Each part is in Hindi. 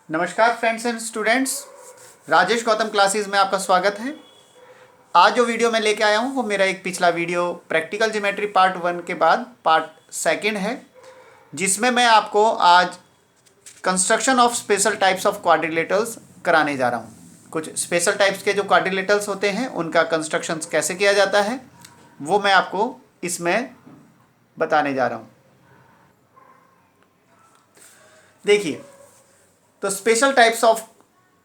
नमस्कार friends and students, Rajesh Gautam classes में आपका स्वागत है। आज जो वीडियो मैं लेके आया हूँ वो मेरा एक पिछला वीडियो प्रैक्टिकल ज्योमेट्री पार्ट 1 के बाद पार्ट 2 है, जिसमें मैं आपको आज construction of special types of quadrilaterals कराने जा रहा हूँ। कुछ स्पेशल टाइप्स के जो क्वाड्रिलेटरल्स होते हैं उनका कंस्ट्रक्शन कैसे किया जाता है वो मैं आपको इसमें बताने जा रहा हूँ। देखिए, तो special types of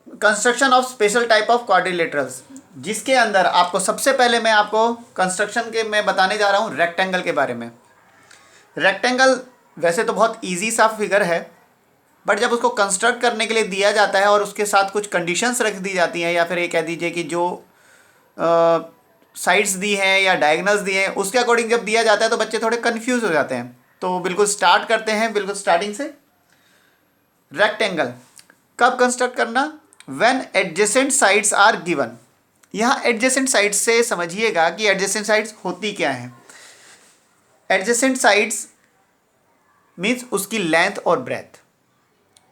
construction of special type of quadrilaterals, जिसके अंदर आपको सबसे पहले मैं आपको कंस्ट्रक्शन के मैं बताने जा रहा हूँ रेक्टेंगल के बारे में। रेक्टेंगल वैसे तो बहुत इजी सा फिगर है, बट जब उसको कंस्ट्रक्ट करने के लिए दिया जाता है और उसके साथ कुछ कंडीशंस रख दी जाती हैं, या फिर ये कह दीजिए कि जो साइड्स दी हैं या डायगोनल्स दिए हैं उसके अकॉर्डिंग जब दिया जाता है तो बच्चे थोड़े कन्फ्यूज हो जाते हैं। तो बिल्कुल स्टार्ट करते हैं, बिल्कुल स्टार्टिंग से। रेक्टेंगल कब कंस्ट्रक्ट करना? When adjacent sides are given. यहाँ एडजेसेंट साइड्स से समझिएगा कि एडजेसेंट साइड्स होती क्या हैं। एडजेसेंट साइड्स मीन्स उसकी लेंथ और ब्रेथ,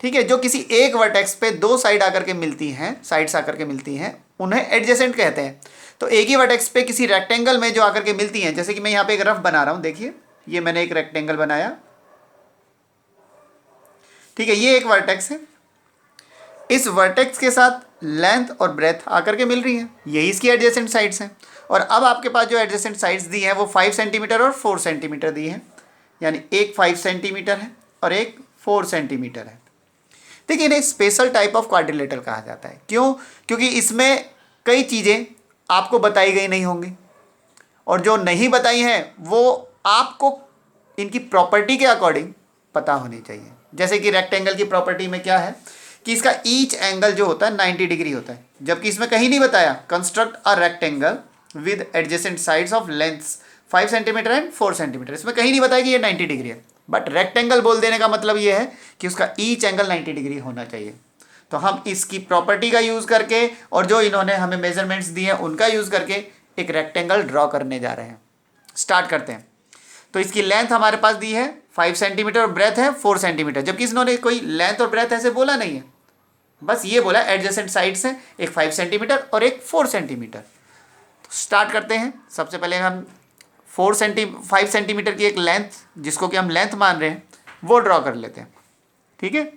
ठीक है, जो किसी एक वर्टेक्स पे दो साइड आकर के मिलती हैं, साइड्स आकर के मिलती हैं, उन्हें एडजेसेंट कहते हैं। तो एक ही वर्टेक्स पे किसी रेक्टेंगल में जो आकर के मिलती हैं, जैसे कि मैं यहाँ पे एक रफ बना रहा हूँ, देखिए ये मैंने एक रेक्टेंगल बनाया, ठीक है, ये एक वर्टेक्स है। इस वर्टेक्स के साथ लेंथ और ब्रेथ आकर के मिल रही है, यही इसकी एडजेसेंट साइड्स हैं। और अब आपके पास जो एडजेसेंट साइड्स दी हैं वो 5 सेंटीमीटर और 4 सेंटीमीटर दी हैं, यानी एक 5 सेंटीमीटर है और एक 4 सेंटीमीटर है। देखिए, इन्हें स्पेशल टाइप ऑफ क्वाड्रिलेटरल कहा जाता है। क्यों? क्योंकि इसमें कई चीज़ें आपको बताई गई नहीं होंगी, और जो नहीं बताई हैं वो आपको इनकी प्रॉपर्टी के अकॉर्डिंग पता होनी चाहिए। जैसे कि रेक्टेंगल की प्रॉपर्टी में क्या है कि इसका ईच एंगल जो होता है 90 डिग्री होता है, जबकि इसमें कहीं नहीं बताया construct a rectangle with adjacent sides of lengths 5 centimetre and 4 centimetre. इसमें कहीं नहीं बताया कि ये 90 डिग्री है, बट रेक्टेंगल बोल देने का मतलब ये है कि उसका ईच एंगल 90 डिग्री होना चाहिए। तो हम इसकी प्रॉपर्टी का यूज़ करके और जो इन्होंने हमें मेजरमेंट्स दिए हैं उनका यूज़ करके एक रेक्टेंगल ड्रॉ करने जा रहे हैं। स्टार्ट करते हैं। तो इसकी लेंथ हमारे पास दी है 5 सेंटीमीटर और ब्रेथ है 4 सेंटीमीटर, जबकि इन्होंने कोई लेंथ और ब्रेथ ऐसे बोला नहीं है, बस ये बोला एडजेसेंट साइड्स हैं, एक 5 सेंटीमीटर और एक 4 सेंटीमीटर। तो स्टार्ट करते हैं। सबसे पहले हम 5 सेंटीमीटर की एक लेंथ, जिसको कि हम लेंथ मान रहे हैं, वो ड्रॉ कर लेते हैं, ठीक है।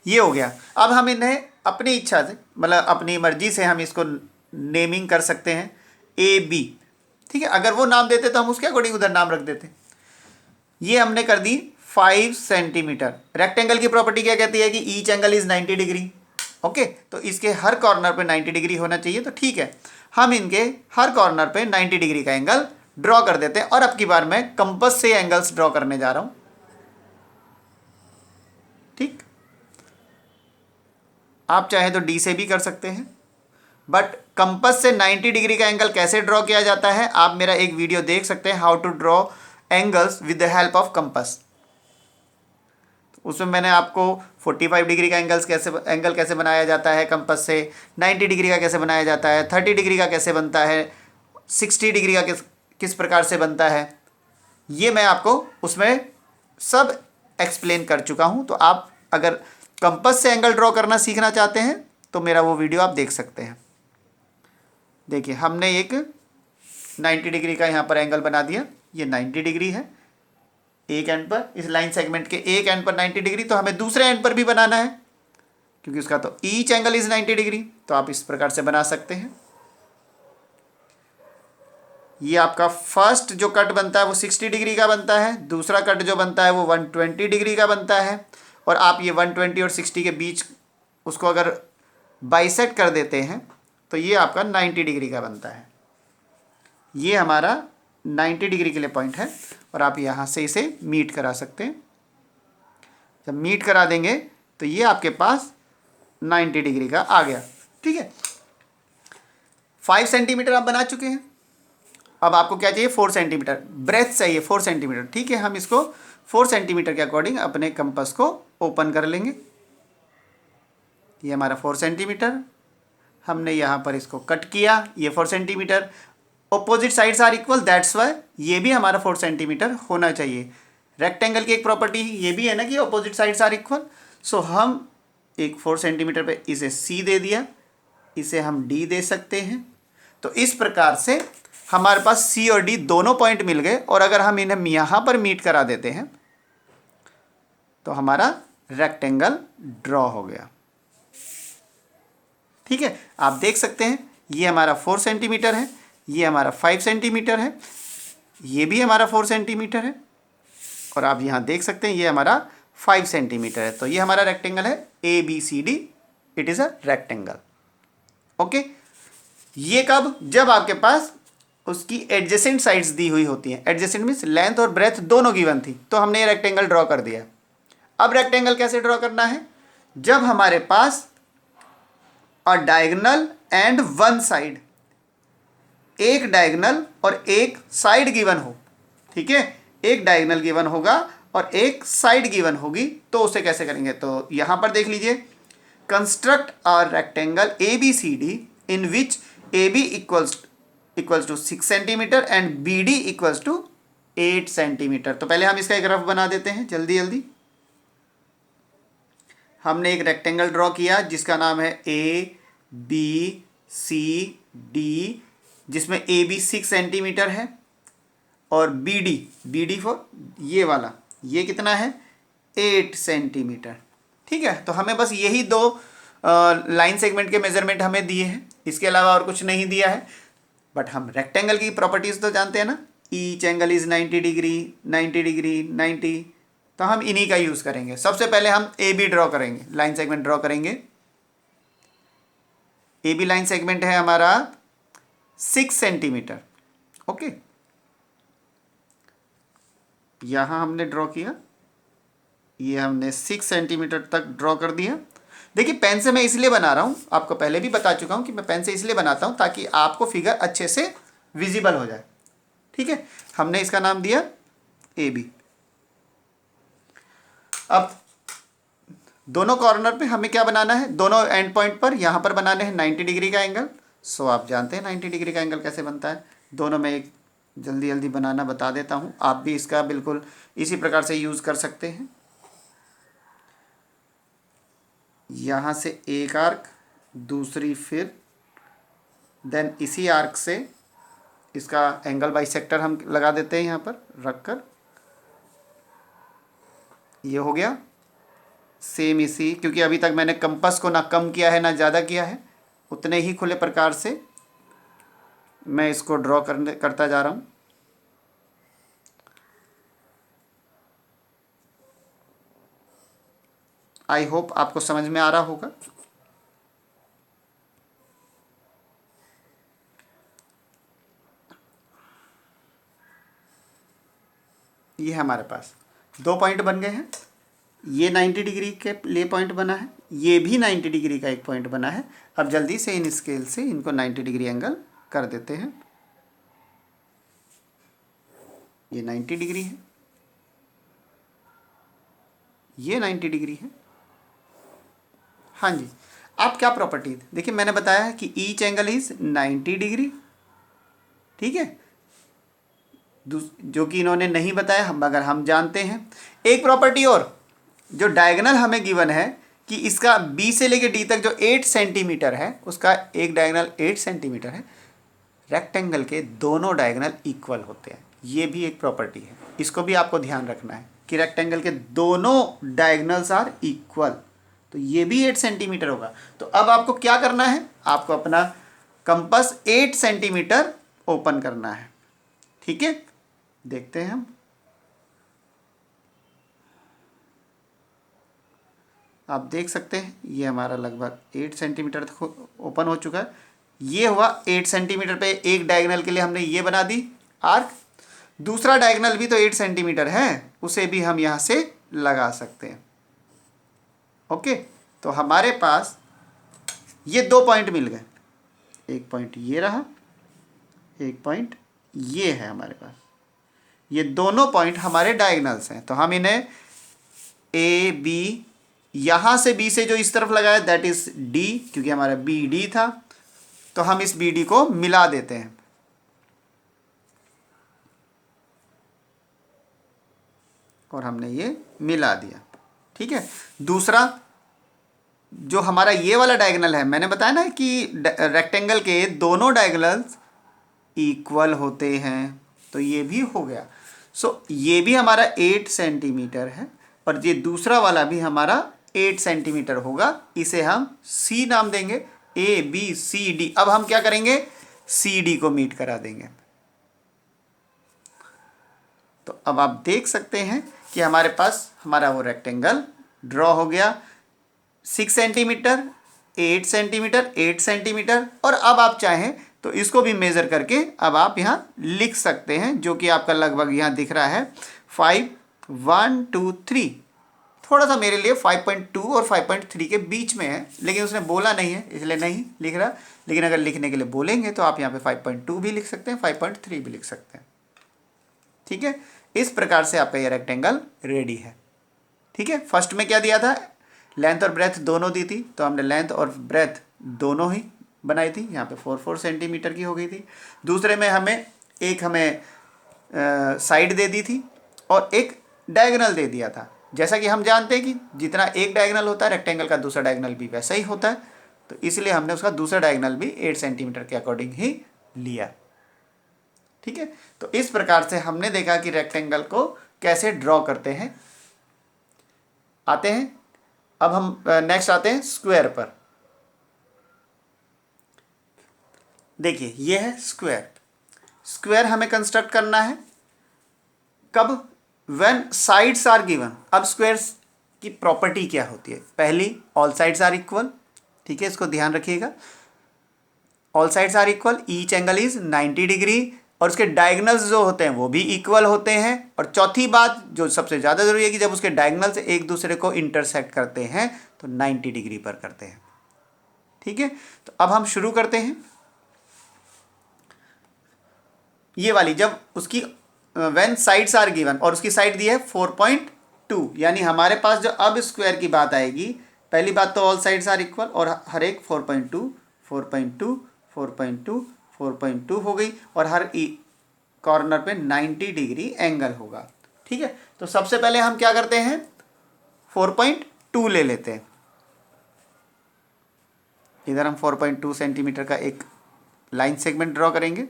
ये हो गया। अब हम इन्हें अपनी इच्छा से, मतलब अपनी मर्जी से हम इसको नेमिंग कर सकते हैं ए बी, ठीक है। अगर वो नाम देते तो हम उसके अकॉर्डिंग उधर नाम रख देते। ये हमने कर दी 5 सेंटीमीटर। रेक्टेंगल की प्रॉपर्टी क्या कहती है कि each angle is 90 degree. Okay, तो इसके हर कॉर्नर पे 90 डिग्री होना चाहिए। तो ठीक है, हम इनके हर कॉर्नर पे 90 डिग्री का एंगल ड्रॉ कर देते हैं। और अब की बार मैं कंपास से एंगल्स ड्रॉ करने जा रहा हूं, ठीक। आप चाहे तो डी से भी कर सकते हैं, बट कंपास से 90 डिग्री का एंगल कैसे ड्रॉ किया जाता है आप मेरा एक वीडियो देख सकते हैं, how to draw angles with the help of compass. उसमें मैंने आपको 45 डिग्री का एंगल कैसे बनाया जाता है कंपास से, 90 डिग्री का कैसे बनाया जाता है, 30 डिग्री का कैसे बनता है, 60 डिग्री का किस प्रकार से बनता है, ये मैं आपको उसमें सब एक्सप्लेन कर चुका हूँ। तो आप अगर कंपास से एंगल ड्रॉ करना सीखना चाहते हैं तो मेरा वो वीडियो आप देख सकते हैं। देखिए, हमने एक 90 डिग्री का यहाँ पर एंगल बना दिया, ये 90 डिग्री है एक एंड पर, इस लाइन सेगमेंट के एक एंड पर 90 डिग्री, तो हमें दूसरे एंड पर भी बनाना है क्योंकि उसका तो ईच एंगल इज 90 डिग्री। तो आप इस प्रकार से बना सकते हैं। ये आपका फर्स्ट जो कट बनता है वो 60 डिग्री का बनता है, दूसरा कट जो बनता है वो 120 डिग्री का बनता है, और आप ये 120 और 60 के बीच उसको अगर बाइसेक्ट कर देते हैं तो ये आपका 90 डिग्री का बनता है। ये हमारा 90 डिग्री के लिए पॉइंट है, और आप यहाँ से इसे मीट करा सकते हैं। जब मीट करा देंगे तो ये आपके पास 90 डिग्री का आ गया, ठीक है। 5 सेंटीमीटर आप बना चुके हैं। अब आपको क्या चाहिए? 4 सेंटीमीटर ब्रेथ चाहिए, 4 सेंटीमीटर, ठीक है। हम इसको 4 सेंटीमीटर के अकॉर्डिंग अपने कंपास को ओपन कर लेंगे। ये हमारा 4 सेंटीमीटर, हमने यहाँ पर इसको कट किया, ये 4 centimetre. Opposite sides are equal, that's why ये भी हमारा 4 सेंटीमीटर होना चाहिए। रेक्टेंगल की एक प्रॉपर्टी ये भी है ना कि अपोजिट साइड्स आर इक्वल। सो हम एक 4 सेंटीमीटर पे इसे C दे दिया, इसे हम D दे सकते हैं। तो इस प्रकार से हमारे पास C और D दोनों पॉइंट मिल गए, और अगर हम इन्हें यहाँ पर मीट करा देते हैं तो हमारा रेक्टेंगल ड्रॉ हो गया। ठीक है, आप देख सकते हैं ये हमारा 4 सेंटीमीटर है, ये हमारा 5 सेंटीमीटर है, ये भी हमारा 4 सेंटीमीटर है, और आप यहाँ देख सकते हैं ये हमारा 5 सेंटीमीटर है। तो ये हमारा रेक्टेंगल है ABCD, it is a rectangle. Okay, ये कब? जब आपके पास उसकी एडजेसेंट साइड्स दी हुई होती हैं। एडजेसेंट मीन्स लेंथ और ब्रेथ दोनों गिवन थी, तो हमने ये रेक्टेंगल ड्रॉ कर दिया। अब रेक्टेंगल कैसे ड्रॉ करना है? जब हमारे पास a diagonal and one side, एक डायगोनल और एक साइड गिवन हो। ठीक है, एक डायगोनल गिवन होगा और एक साइड गिवन होगी, तो उसे कैसे करेंगे? तो यहां पर देख लीजिए, construct a rectangle ABCD in which AB equals to 6 centimetre and BD equals to 8 centimetre. तो पहले हम इसका एक रफ बना देते हैं जल्दी जल्दी। हमने एक रेक्टेंगल ड्रॉ किया जिसका नाम है ABCD, जिसमें AB 6 सेंटीमीटर है और BD फॉर ये वाला, ये कितना है? 8 सेंटीमीटर। ठीक है, तो हमें बस यही दो लाइन सेगमेंट के मेजरमेंट हमें दिए हैं, इसके अलावा और कुछ नहीं दिया है। बट हम रेक्टेंगल की प्रॉपर्टीज तो जानते हैं ना, each angle is 90 degree, 90 degree, 90, तो हम इन्हीं का यूज करेंगे। सबसे पहले हम AB ड्रॉ करेंगे, लाइन सेगमेंट ड्रॉ करेंगे। AB लाइन सेगमेंट है हमारा 6 सेंटीमीटर। ओके, यहां हमने ड्रॉ किया, ये हमने 6 सेंटीमीटर तक ड्रॉ कर दिया। देखिए, पेन से मैं इसलिए बना रहा हूं, आपको पहले भी बता चुका हूं कि मैं पेन से इसलिए बनाता हूं ताकि आपको फिगर अच्छे से विजिबल हो जाए। ठीक है, हमने इसका नाम दिया AB। अब दोनों कॉर्नर पे हमें क्या बनाना है? दोनों एंड पॉइंट पर यहां पर बनाने हैं 90 डिग्री का एंगल। सो आप जानते हैं 90 डिग्री का एंगल कैसे बनता है। दोनों में एक जल्दी जल्दी बनाना बता देता हूं, आप भी इसका बिल्कुल इसी प्रकार से यूज कर सकते हैं। यहाँ से एक आर्क, दूसरी फिर, देन इसी आर्क से इसका एंगल बाइसेक्टर हम लगा देते हैं यहाँ पर रख कर। ये हो गया सेम इसी, क्योंकि अभी तक मैंने कंपास को ना कम किया है ना ज़्यादा किया है, उतने ही खुले प्रकार से मैं इसको ड्रॉ करता जा रहा हूँ। आई होप आपको समझ में आ रहा होगा। ये हमारे पास दो पॉइंट बन गए हैं, ये 90 डिग्री के लिए पॉइंट बना है, ये भी 90 डिग्री का एक पॉइंट बना है। अब जल्दी से इन स्केल से इनको 90 डिग्री एंगल कर देते हैं। ये 90 डिग्री है, ये 90 डिग्री है। हाँ जी, आप क्या प्रॉपर्टी, देखिए मैंने बताया है कि ईच एंगल इज 90 डिग्री। ठीक है, जो कि इन्होंने नहीं बताया, हम अगर हम जानते हैं। एक प्रॉपर्टी और, जो डायगोनल हमें गिवन है कि इसका B से लेके D तक जो 8 सेंटीमीटर है, उसका एक डायगोनल 8 सेंटीमीटर है। रेक्टेंगल के दोनों डायगोनल इक्वल होते हैं, ये भी एक प्रॉपर्टी है, इसको भी आपको ध्यान रखना है कि रेक्टेंगल के दोनों डायगोनल्स आर इक्वल, तो ये भी 8 सेंटीमीटर होगा। तो अब आपको क्या करना है? आपको अपना कंपास 8 सेंटीमीटर ओपन करना है। ठीक है, देखते हैं हम। आप देख सकते हैं ये हमारा लगभग 8 सेंटीमीटर तक ओपन हो चुका है। ये हुआ 8 सेंटीमीटर पे एक डायगोनल के लिए हमने ये बना दी आर्क। दूसरा डायगोनल भी तो 8 सेंटीमीटर है, उसे भी हम यहाँ से लगा सकते हैं। ओके, तो हमारे पास ये दो पॉइंट मिल गए, एक पॉइंट ये रहा, एक पॉइंट ये है हमारे पास। ये दोनों पॉइंट हमारे डायगोनल्स हैं, तो हम इन्हें AB, यहाँ से B से जो इस तरफ लगाया दैट इज D, क्योंकि हमारा BD था, तो हम इस BD को मिला देते हैं। और हमने ये मिला दिया। ठीक है, दूसरा जो हमारा ये वाला डायगोनल है, मैंने बताया ना कि रेक्टेंगल के दोनों डायगोनल्स इक्वल होते हैं, तो ये भी हो गया। सो ये भी हमारा 8 सेंटीमीटर है और ये दूसरा वाला भी हमारा 8 सेंटीमीटर होगा। इसे हम सी नाम देंगे, ए बी सी डी। अब हम क्या करेंगे, सी डी को मीट करा देंगे। तो अब आप देख सकते हैं कि हमारे पास हमारा वो रेक्टेंगल ड्रॉ हो गया। 6 सेंटीमीटर, 8 सेंटीमीटर, 8 सेंटीमीटर। और अब आप चाहें तो इसको भी मेज़र करके अब आप यहाँ लिख सकते हैं, जो कि आपका लगभग यहाँ दिख रहा है 5, 1, 2, 3। थोड़ा सा मेरे लिए 5.2 और 5.3 के बीच में है, लेकिन उसने बोला नहीं है इसलिए नहीं लिख रहा। लेकिन अगर लिखने के लिए बोलेंगे तो आप यहाँ पे 5.2 भी लिख सकते हैं, 5.3 भी लिख सकते हैं। ठीक है, इस प्रकार से आपका ये रेक्टेंगल रेडी है। ठीक है, फर्स्ट में क्या दिया था, लेंथ और ब्रेथ दोनों दी थी, तो हमने लेंथ और ब्रेथ दोनों ही बनाई थी। यहाँ पे 4 सेंटीमीटर की हो गई थी। दूसरे में हमें साइड दे दी थी और एक डायगोनल दे दिया था। जैसा कि हम जानते हैं कि जितना एक डायगोनल होता है रेक्टेंगल का, दूसरा डायगोनल भी वैसा ही होता है, तो इसलिए हमने उसका दूसरा डायगोनल भी 8 सेंटीमीटर के अकॉर्डिंग ही लिया। ठीक है, तो इस प्रकार से हमने देखा कि रेक्टेंगल को कैसे ड्रॉ करते हैं। आते हैं अब हम नेक्स्ट आते हैं स्क्वायर पर। देखिए ये है स्क्वायर। स्क्वायर हमें कंस्ट्रक्ट करना है कब, व्हेन साइड्स आर गिवन। अब स्क्वायर्स की प्रॉपर्टी क्या होती है, पहली ऑल साइड्स आर इक्वल। ठीक है, इसको ध्यान रखिएगा, all sides are equal, each angle is 90 degree, और उसके डायगोनल्स जो होते हैं वो भी इक्वल होते हैं। और चौथी बात जो सबसे ज़्यादा जरूरी है कि जब उसके डायगोनल्स एक दूसरे को इंटरसेक्ट करते हैं तो 90 डिग्री पर करते हैं। ठीक है, तो अब हम शुरू करते हैं। ये वाली जब उसकी व्हेन साइड्स आर गिवन और उसकी साइड दी है 4.2, यानी हमारे पास जो अब स्क्वायर की बात आएगी, पहली बात तो ऑल साइड्स आर इक्वल और हर एक 4.2, 4.2, 4.2, 4.2 हो गई, और हर कॉर्नर पे 90 डिग्री एंगल होगा। ठीक है, तो सबसे पहले हम क्या करते हैं, 4.2 ले लेते हैं। इधर हम 4.2 सेंटीमीटर का एक लाइन सेगमेंट ड्रॉ करेंगे।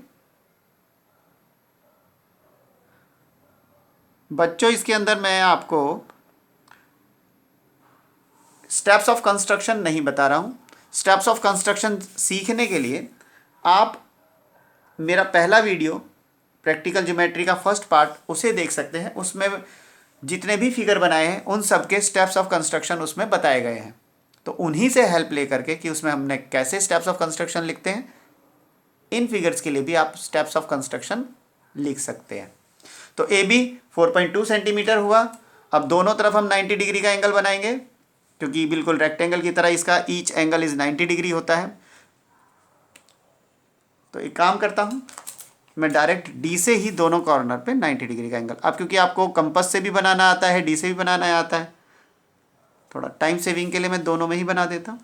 बच्चों इसके अंदर मैं आपको स्टेप्स ऑफ कंस्ट्रक्शन नहीं बता रहा हूँ। स्टेप्स ऑफ कंस्ट्रक्शन सीखने के लिए आप मेरा पहला वीडियो प्रैक्टिकल ज्योमेट्री का फर्स्ट पार्ट उसे देख सकते हैं। उसमें जितने भी फिगर बनाए हैं उन सब के स्टेप्स ऑफ कंस्ट्रक्शन उसमें बताए गए हैं। तो उन्हीं से हेल्प लेकर के कि उसमें हमने कैसे स्टेप्स ऑफ कंस्ट्रक्शन लिखते हैं, इन फिगर्स के लिए भी आप स्टेप्स ऑफ कंस्ट्रक्शन लिख सकते हैं। तो ए बी 4.2 सेंटीमीटर हुआ। अब दोनों तरफ हम 90 डिग्री का एंगल बनाएंगे, क्योंकि बिल्कुल रेक्टेंगल की तरह इसका ईच एंगल इज 90 डिग्री होता है। तो एक काम करता हूँ, मैं डायरेक्ट डी से ही दोनों कॉर्नर पे 90 डिग्री का एंगल, अब क्योंकि आपको कंपास से भी बनाना आता है, डी से भी बनाना आता है, थोड़ा टाइम सेविंग के लिए मैं दोनों में ही बना देता हूँ।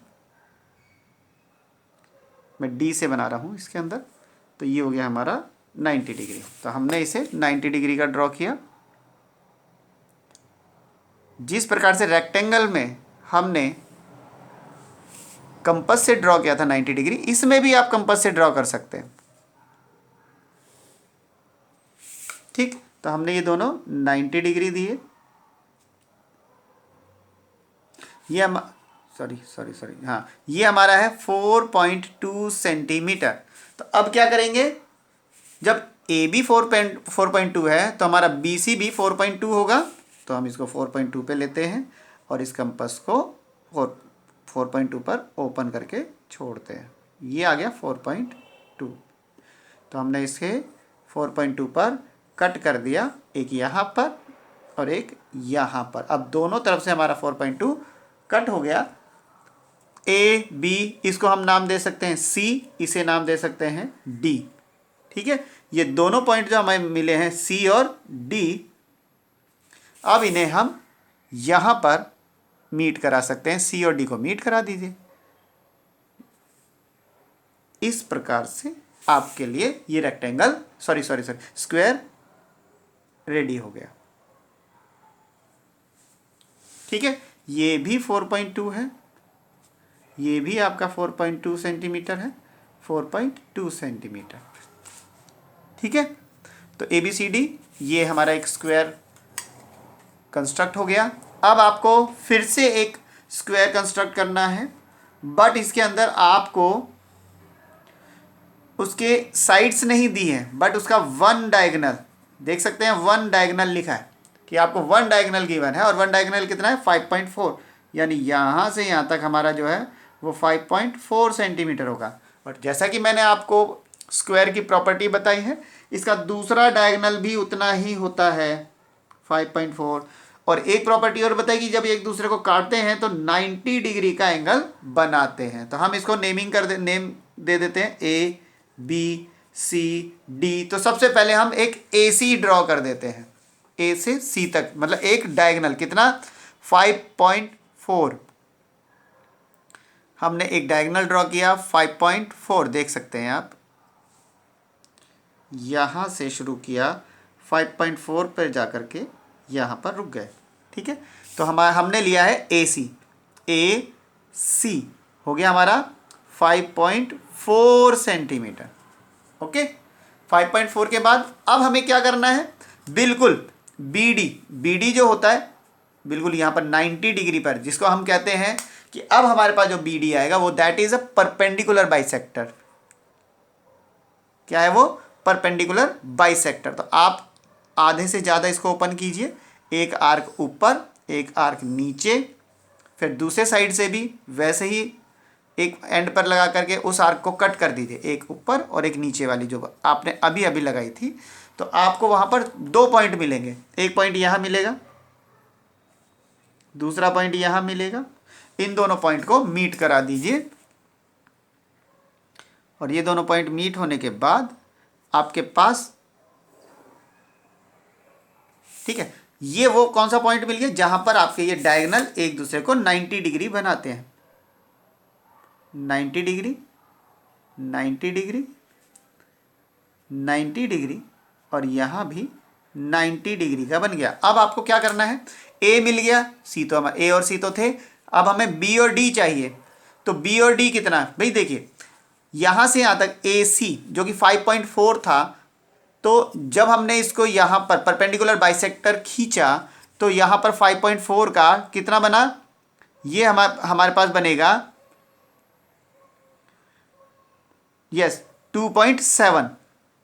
मैं डी से बना रहा हूँ इसके अंदर। तो ये हो गया हमारा 90 डिग्री। तो हमने इसे 90 डिग्री का ड्रॉ किया। जिस प्रकार से रेक्टेंगल में हमने कंपास से ड्रॉ किया था 90 डिग्री, इसमें भी आप कंपास से ड्रॉ कर सकते हैं। ठीक, तो हमने ये दोनों 90 डिग्री दिए। ये हम सॉरी हाँ, ये हमारा है 4.2 सेंटीमीटर। तो अब क्या करेंगे, जब ए बी 4.2 है तो हमारा बी सी भी 4.2 होगा। तो हम इसको 4.2 पे लेते हैं और इस कंपास को 4.2 पर ओपन करके छोड़ते हैं। ये आ गया 4.2। तो हमने इसके 4.2 पर कट कर दिया, एक यहाँ पर और एक यहाँ पर। अब दोनों तरफ से हमारा 4.2 कट हो गया। ए बी इसको हम नाम दे सकते हैं सी, इसे नाम दे सकते हैं डी। ठीक है, ये दोनों पॉइंट जो हमें मिले हैं सी और डी, अब इन्हें हम यहाँ पर मीट करा सकते हैं। सी और डी को मीट करा दीजिए। इस प्रकार से आपके लिए ये रेक्टेंगल स्क्वायर रेडी हो गया। ठीक है, ये भी 4.2 है, ये भी आपका 4.2 सेंटीमीटर है, 4.2 सेंटीमीटर। ठीक है, तो ABCD ये हमारा एक स्क्वायर कंस्ट्रक्ट हो गया। अब आपको फिर से एक स्क्वायर कंस्ट्रक्ट करना है, बट इसके अंदर आपको उसके साइड्स नहीं दी हैं, बट उसका वन डायगोनल देख सकते हैं, वन डायगोनल लिखा है कि आपको वन डायगोनल गिवन है, और वन डायगोनल कितना है 5.4, यानी यहाँ से यहाँ तक हमारा जो है वो 5.4 सेंटीमीटर होगा। और जैसा कि मैंने आपको स्क्वायर की प्रॉपर्टी बताई है, इसका दूसरा डायगोनल भी उतना ही होता है 5.4। और एक प्रॉपर्टी और बताई कि जब एक दूसरे को काटते हैं तो 90 डिग्री का एंगल बनाते हैं। तो हम इसको नेम दे देते हैं ABCD। तो सबसे पहले हम एक AC ड्रॉ कर देते हैं, A से C तक, मतलब एक डायगोनल कितना 5.4, हमने एक डायगोनल ड्रॉ किया 5.4, देख सकते हैं आप, यहां से शुरू किया 5.4 पर जाकर के यहां पर रुक गए। ठीक है, तो हमने लिया है AC हो गया हमारा 5.4 सेंटीमीटर। ओके, 5.4 के बाद अब हमें क्या करना है, बिल्कुल BD जो होता है बिल्कुल यहाँ पर 90 डिग्री पर, जिसको हम कहते हैं कि अब हमारे पास जो BD आएगा वो that is a perpendicular bisector. क्या है वो, परपेंडिकुलर बाइसेक्टर। तो आप आधे से ज़्यादा इसको ओपन कीजिए, एक आर्क ऊपर, एक आर्क नीचे, फिर दूसरे साइड से भी वैसे ही एक एंड पर लगा करके उस आर्क को कट कर दीजिए, एक ऊपर और एक नीचे वाली जो आपने अभी अभी लगाई थी। तो आपको वहाँ पर 2 पॉइंट मिलेंगे, एक पॉइंट यहाँ मिलेगा, दूसरा पॉइंट यहाँ मिलेगा, इन दोनों पॉइंट को मीट करा दीजिए। और ये दोनों पॉइंट मीट होने के बाद आपके पास, ठीक है, ये वो कौन सा पॉइंट मिल गया जहां पर आपके ये डायगोनल एक दूसरे को 90 डिग्री बनाते हैं, 90 डिग्री, 90 डिग्री, 90 डिग्री, और यहां भी 90 डिग्री का बन गया। अब आपको क्या करना है, A मिल गया, C तो हमारे A और C तो थे, अब हमें B और D चाहिए। तो B और D कितना, भाई देखिए यहां से यहां तक AC जो कि 5.4 था, तो जब हमने इसको यहाँ पर परपेंडिकुलर बाइसेक्टर खींचा तो यहाँ पर 5.4 का कितना बना, ये हमारे पास बनेगा, यस 2.7,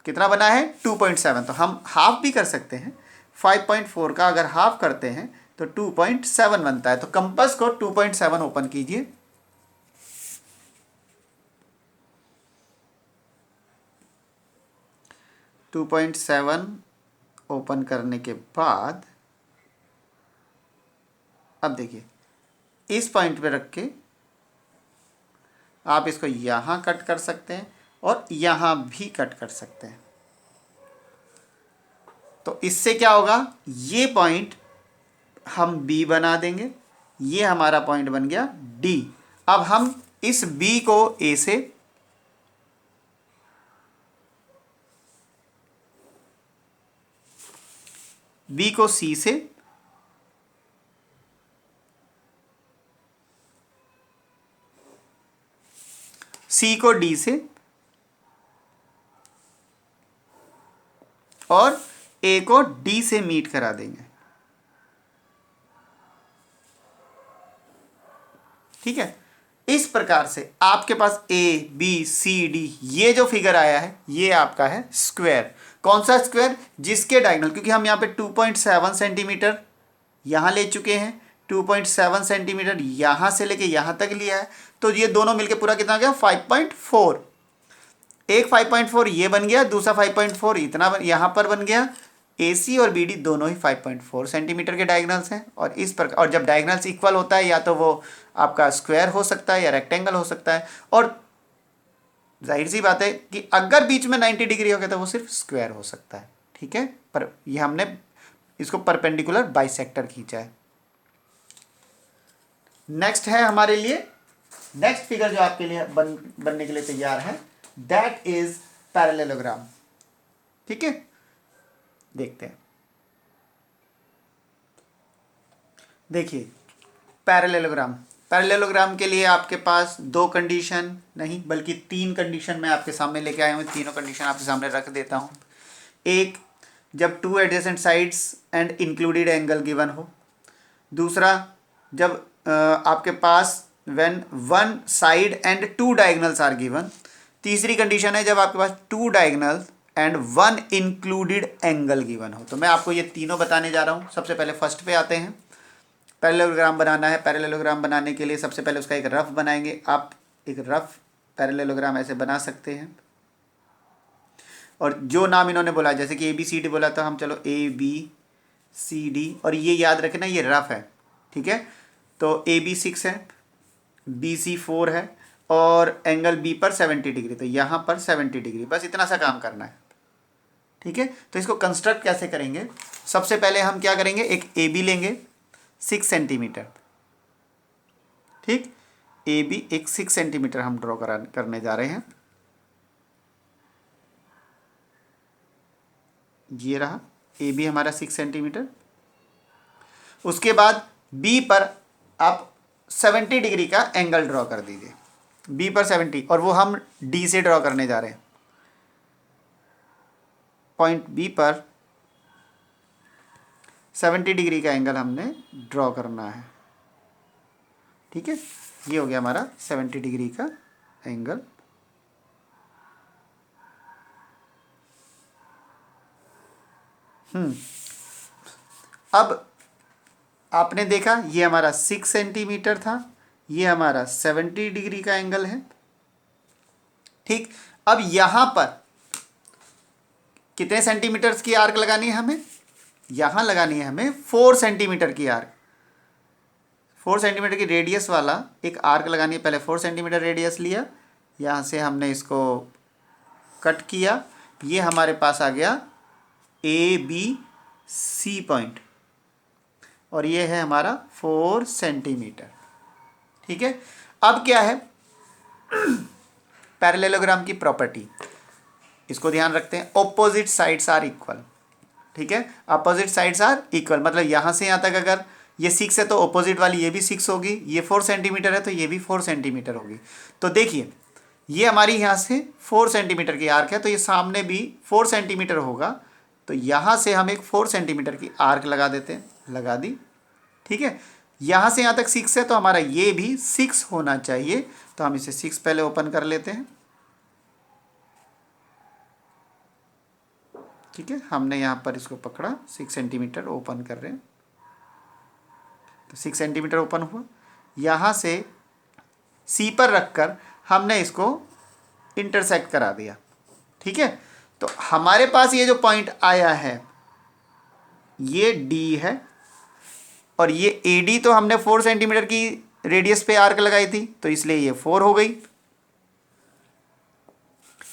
कितना बना है 2.7। तो हम हाफ भी कर सकते हैं, 5.4 का अगर हाफ करते हैं तो 2.7 बनता है। तो कंपास को 2.7 ओपन कीजिए, ओपन करने के बाद अब देखिए इस पॉइंट पे रख के आप इसको यहाँ कट कर सकते हैं और यहाँ भी कट कर सकते हैं। तो इससे क्या होगा, ये पॉइंट हम B बना देंगे, ये हमारा पॉइंट बन गया D। अब हम इस B को A से, B को C से, C को D से, और A को D से मीट करा देंगे। ठीक है, इस प्रकार से आपके पास ABCD ये जो फिगर आया है ये आपका है स्क्वायर। कौन सा स्क्वायर, जिसके डायगोनल, क्योंकि हम यहाँ पे 2.7 सेंटीमीटर यहाँ ले चुके हैं, 2.7 सेंटीमीटर यहाँ से लेके यहाँ तक लिया है, तो ये दोनों मिलके पूरा कितना गया 5.4। एक 5.4 ये बन गया, दूसरा 5.4 इतना यहाँ पर बन गया। AC और BD दोनों ही 5.4 सेंटीमीटर के डायगोनल्स हैं। और इस प्रकार, और जब डायगोनल्स इक्वल होता है या तो वो आपका स्क्वायर हो सकता है या रेक्टेंगल हो सकता है, और जाहिर सी बात है कि अगर बीच में 90 डिग्री हो गया तो वो सिर्फ स्क्वायर हो सकता है। ठीक है, पर ये हमने इसको परपेंडिकुलर बाइसेक्टर खींचा है। नेक्स्ट है हमारे लिए, नेक्स्ट फिगर जो आपके लिए बनने के लिए तैयार है, दैट इज पैरेललोग्राम। ठीक है, देखते हैं। देखिए पैरेललोग्राम। पैरेललोग्राम के लिए आपके पास दो कंडीशन नहीं बल्कि तीन कंडीशन मैं आपके सामने लेके आया हूँ। तीनों कंडीशन आपके सामने रख देता हूँ। एक, जब two adjacent sides and included angle given हो। दूसरा, जब आपके पास when one side and two diagonals are given. तीसरी कंडीशन है जब आपके पास two diagonal and one included angle given हो। तो मैं आपको ये तीनों बताने जा रहा हूँ। सबसे पहले फर्स्ट पे आते हैं। पैरेललोग्राम बनाना है। पैरेललोग्राम बनाने के लिए सबसे पहले उसका एक रफ बनाएंगे। आप एक रफ पैरेललोग्राम ऐसे बना सकते हैं और जो नाम इन्होंने बोला, जैसे कि ABCD बोला तो हम चलो ABCD, और ये याद रखना ये रफ है, ठीक है। तो AB 6 है, BC 4 है और एंगल B पर 70 डिग्री, तो यहाँ पर 70 डिग्री, बस इतना सा काम करना है, ठीक है। तो इसको कंस्ट्रक्ट कैसे करेंगे? सबसे पहले हम क्या करेंगे, एक AB लेंगे 6 सेंटीमीटर, ठीक। AB एक 6 सेंटीमीटर हम ड्रॉ करने जा रहे हैं। ये रहा AB हमारा 6 सेंटीमीटर। उसके बाद B पर आप 70 डिग्री का एंगल ड्रॉ कर दीजिए, B पर 70, और वो हम D से ड्रॉ करने जा रहे हैं। पॉइंट B पर 70 डिग्री का एंगल हमने ड्रॉ करना है, ठीक है। ये हो गया हमारा 70 डिग्री का एंगल। अब आपने देखा ये हमारा 6 सेंटीमीटर था, ये हमारा 70 डिग्री का एंगल है, ठीक। अब यहां पर कितने सेंटीमीटर की आर्क लगानी है हमें? यहां लगानी है हमें 4 सेंटीमीटर की आर्क। 4 सेंटीमीटर की रेडियस वाला एक आर्क लगानी है। पहले 4 सेंटीमीटर रेडियस लिया, यहाँ से हमने इसको कट किया, ये हमारे पास आ गया ABC पॉइंट, और ये है हमारा 4 सेंटीमीटर, ठीक है। अब क्या है पैरेललोग्राम की प्रॉपर्टी, इसको ध्यान रखते हैं। ऑपोजिट साइड्स आर इक्वल, ठीक है। अपोजिट साइड्स आर इक्वल मतलब यहाँ से यहाँ तक अगर ये 6 है तो ऑपोजिट वाली ये भी 6 होगी, ये 4 सेंटीमीटर है तो ये भी 4 सेंटीमीटर होगी। तो देखिए ये हमारी यहाँ से 4 सेंटीमीटर की आर्क है, तो ये सामने भी 4 सेंटीमीटर होगा, तो यहाँ से हम एक 4 सेंटीमीटर की आर्क लगा देते हैं, लगा दी, ठीक है। यहाँ से यहाँ तक 6 है तो हमारा ये भी 6 होना चाहिए, तो हम इसे 6 पहले ओपन कर लेते हैं, ठीक है। हमने यहाँ पर इसको पकड़ा, 6 सेंटीमीटर ओपन कर रहे हैं, तो 6 सेंटीमीटर ओपन हुआ। यहाँ से C पर रखकर हमने इसको इंटरसेक्ट करा दिया, ठीक है। तो हमारे पास ये जो पॉइंट आया है ये D है, और ये AD तो हमने 4 सेंटीमीटर की रेडियस पे आर्क लगाई थी, तो इसलिए ये 4 हो गई,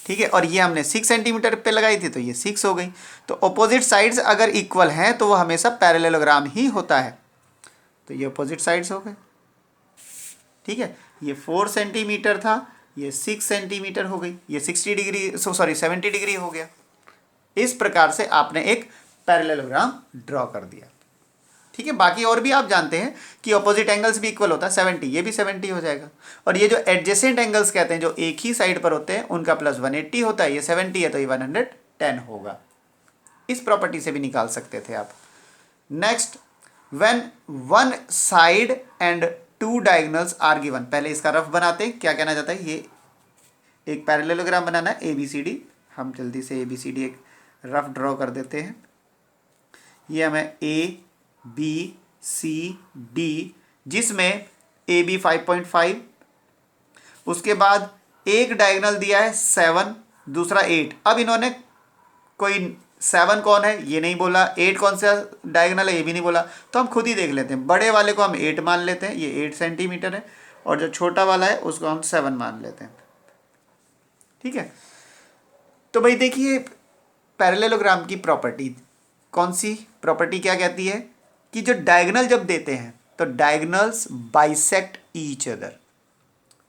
ठीक है। और ये हमने 6 सेंटीमीटर पे लगाई थी तो ये 6 हो गई। तो ऑपोजिट साइड्स अगर इक्वल हैं तो वो हमेशा पैरेललोग्राम ही होता है, तो ये ऑपोजिट साइड्स हो गए, ठीक है। ये 4 सेंटीमीटर था, ये 6 सेंटीमीटर हो गई, ये 60 डिग्री 70 डिग्री हो गया। इस प्रकार से आपने एक पैरेललोग्राम ड्रॉ कर दिया, ठीक है। बाकी और भी आप जानते हैं कि ऑपोजिट एंगल्स भी इक्वल होता है, 70, ये भी 70 हो जाएगा। और ये जो एडजेसेंट एंगल्स कहते हैं जो एक ही साइड पर होते हैं उनका प्लस 180 होता है, ये 70 है तो ये 110 होगा। इस प्रॉपर्टी से भी निकाल सकते थे आप। Next, when one side and two diagonals are given, पहले इसका रफ बनाते हैं, क्या कहना चाहता है, ये एक पैरेललोग्राम बनाना है ABCD, हम जल्दी से ABCD एक रफ ड्रॉ कर देते हैं। ये हमें ABCD जिसमें AB 5.5, उसके बाद एक डायगोनल दिया है 7, दूसरा 8। अब इन्होंने कोई 7 कौन है ये नहीं बोला, 8 कौन सा डायगोनल है ये भी नहीं बोला, तो हम खुद ही देख लेते हैं। बड़े वाले को हम 8 मान लेते हैं, ये 8 सेंटीमीटर है, और जो छोटा वाला है उसको हम 7 मान लेते हैं, ठीक है। तो भाई देखिए पैरेललोग्राम की प्रॉपर्टी, कौन सी प्रॉपर्टी क्या कहती है कि जो डायगोनल जब देते हैं तो diagonals bisect each other.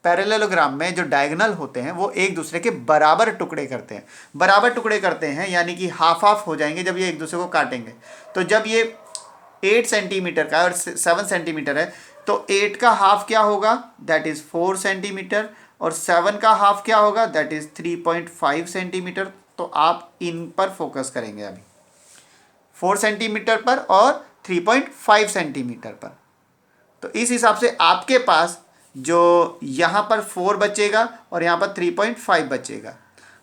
Parallelogram में जो डायगोनल होते हैं वो एक दूसरे के बराबर टुकड़े करते हैं, बराबर टुकड़े करते हैं यानी कि हाफ हाफ हो जाएंगे जब ये एक दूसरे को काटेंगे। तो जब ये 8 सेंटीमीटर का और 7 सेंटीमीटर है, तो 8 का हाफ क्या होगा, दैट इज़ 4 सेंटीमीटर, और 7 का हाफ क्या होगा, दैट इज़ 3.5 सेंटीमीटर। तो आप इन पर फोकस करेंगे अभी, 4 सेंटीमीटर पर और 3.5 सेंटीमीटर पर। तो इस हिसाब से आपके पास जो यहाँ पर 4 बचेगा और यहाँ पर 3.5 बचेगा।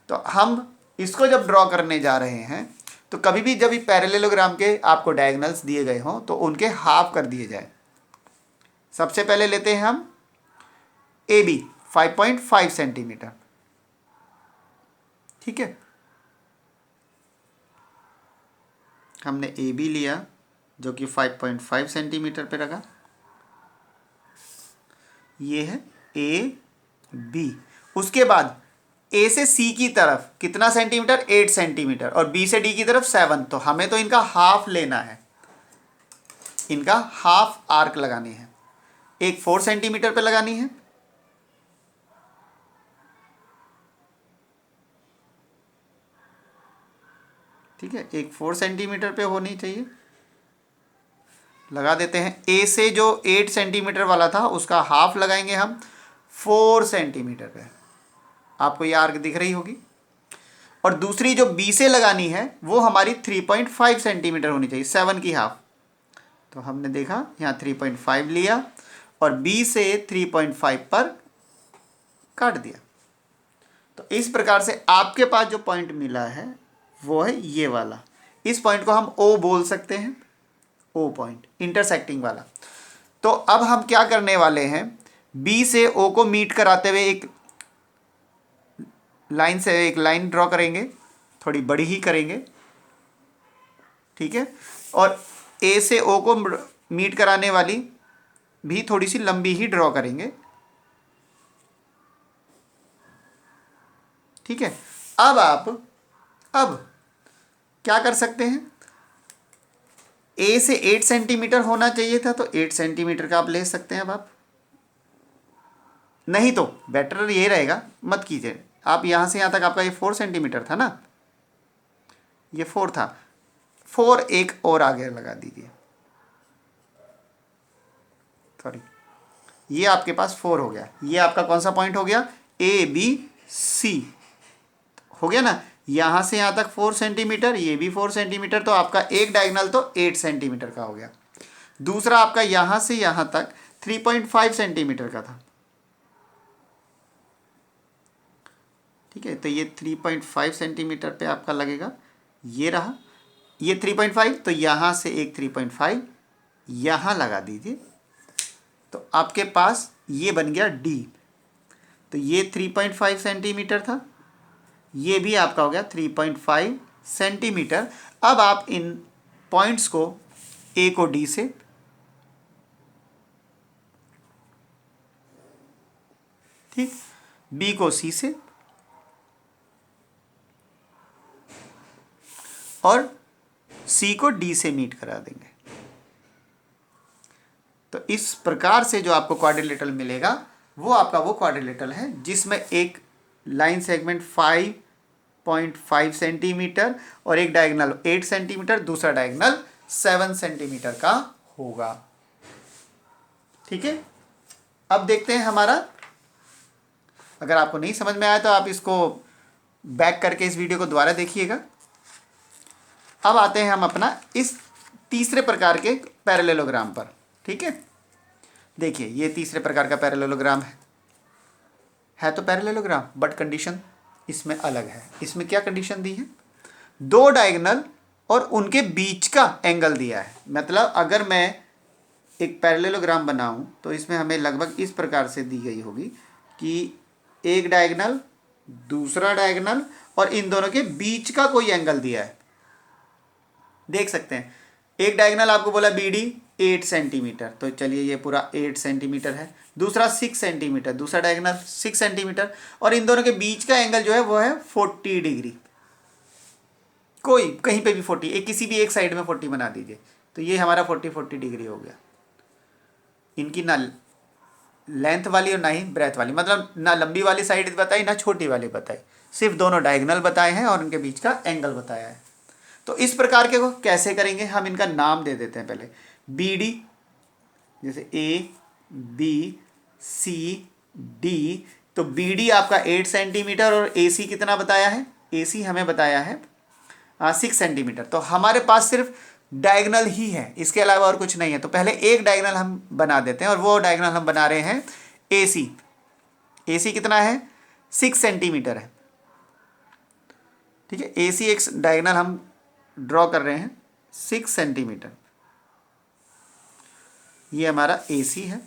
तो हम इसको जब ड्रॉ करने जा रहे हैं तो कभी भी जब पैरेललोग्राम के आपको डायगोनल्स दिए गए हों तो उनके हाफ कर दिए जाए। सबसे पहले लेते हैं हम ए बी 5.5 सेंटीमीटर, ठीक है। हमने ए बी लिया जो कि 5.5 सेंटीमीटर पे रखा, ये है ए बी। उसके बाद ए से सी की तरफ कितना सेंटीमीटर, 8 सेंटीमीटर, और बी से डी की तरफ 7। तो हमें तो इनका हाफ लेना है, इनका हाफ आर्क लगानी है। एक 4 सेंटीमीटर पे लगानी है, ठीक है, एक 4 सेंटीमीटर पे होनी चाहिए। लगा देते हैं। ए से जो 8 सेंटीमीटर वाला था उसका हाफ लगाएंगे हम 4 सेंटीमीटर पे, आपको ये आर्क दिख रही होगी। और दूसरी जो बी से लगानी है वो हमारी 3.5 सेंटीमीटर होनी चाहिए, 7 की हाफ। तो हमने देखा यहाँ 3.5 लिया और बी से 3.5 पर काट दिया। तो इस प्रकार से आपके पास जो पॉइंट मिला है वो है ये वाला। इस पॉइंट को हम ओ बोल सकते हैं, ओ पॉइंट, इंटरसेक्टिंग वाला। तो अब हम क्या करने वाले हैं, बी से ओ को मीट कराते हुए एक लाइन से एक लाइन ड्रॉ करेंगे, थोड़ी बड़ी ही करेंगे, ठीक है। और ए से ओ को मीट कराने वाली भी थोड़ी सी लंबी ही ड्रॉ करेंगे, ठीक है। अब क्या कर सकते हैं, ए से 8 सेंटीमीटर होना चाहिए था तो 8 सेंटीमीटर का आप ले सकते हैं। अब आप नहीं तो बेटर ये रहेगा, मत कीजिए आप, यहाँ से यहाँ तक आपका ये 4 सेंटीमीटर था ना, ये 4 था, 4 एक और आगे लगा दीजिए, सॉरी, ये आपके पास 4 हो गया। ये आपका कौन सा पॉइंट हो गया, ए बी सी हो गया ना। यहाँ से यहाँ तक 4 सेंटीमीटर, ये भी 4 सेंटीमीटर, तो आपका एक डायगोनल तो 8 सेंटीमीटर का हो गया। दूसरा आपका यहाँ से यहाँ तक 3.5 सेंटीमीटर का था, ठीक है। तो ये 3.5 सेंटीमीटर पे आपका लगेगा, ये रहा, ये 3.5, तो यहाँ से एक 3.5 यहाँ लगा दीजिए, तो आपके पास ये बन गया डी। तो ये 3.5 सेंटीमीटर था, ये भी आपका हो गया 3.5 सेंटीमीटर। अब आप इन पॉइंट्स को, ए को डी से, ठीक, बी को सी से और सी को डी से मीट करा देंगे। तो इस प्रकार से जो आपको क्वाड्रिलेटरल मिलेगा वो आपका वो क्वाड्रिलेटरल है जिसमें एक लाइन सेगमेंट 5.5 सेंटीमीटर और एक डायगोनल 8 सेंटीमीटर, दूसरा डायगोनल 7 सेंटीमीटर का होगा, ठीक है। अब देखते हैं हमारा, अगर आपको नहीं समझ में आया तो आप इसको बैक करके इस वीडियो को दोबारा देखिएगा। अब आते हैं हम अपना इस तीसरे प्रकार के पैरेललोग्राम पर, ठीक है। देखिए ये तीसरे प्रकार का पैरेललोग्राम है तो पैरेललोग्राम, बट कंडीशन इसमें अलग है। इसमें क्या कंडीशन दी है, दो डायगोनल और उनके बीच का एंगल दिया है। मतलब अगर मैं एक पैरेललोग्राम बनाऊं तो इसमें हमें लगभग इस प्रकार से दी गई होगी कि एक डायगोनल, दूसरा डायगोनल और इन दोनों के बीच का कोई एंगल दिया है। देख सकते हैं एक डायगोनल आपको बोला बी डी 8 सेंटीमीटर, तो चलिए ये पूरा 8 सेंटीमीटर है। दूसरा 6 सेंटीमीटर, दूसरा डायगोनल 6 सेंटीमीटर, और इन दोनों के बीच का एंगल जो है वो है 40 डिग्री। कोई कहीं पे भी 40, एक किसी भी एक साइड में 40 बना दीजिए, तो ये हमारा 40 डिग्री हो गया। इनकी ना लेंथ वाली और ना ही ब्रेथ वाली, मतलब ना लंबी वाली साइड बताई ना छोटी वाली बताई, सिर्फ दोनों डायगोनल बताए हैं और उनके बीच का एंगल बताया है। तो इस प्रकार के को कैसे करेंगे, हम इनका नाम दे देते हैं पहले। बी डी, जैसे ए बी सी डी, तो बी डी आपका 8 सेंटीमीटर और ए सी कितना बताया है, ए सी हमें बताया है 6 सेंटीमीटर। तो हमारे पास सिर्फ डायगोनल ही है, इसके अलावा और कुछ नहीं है। तो पहले एक डायगोनल हम बना देते हैं और वो डायगोनल हम बना रहे हैं ए सी। ए सी कितना है, 6 सेंटीमीटर है। ठीक है, ए सी एक डायगोनल हम ड्रॉ कर रहे हैं 6 सेंटीमीटर। ये हमारा ए सी है,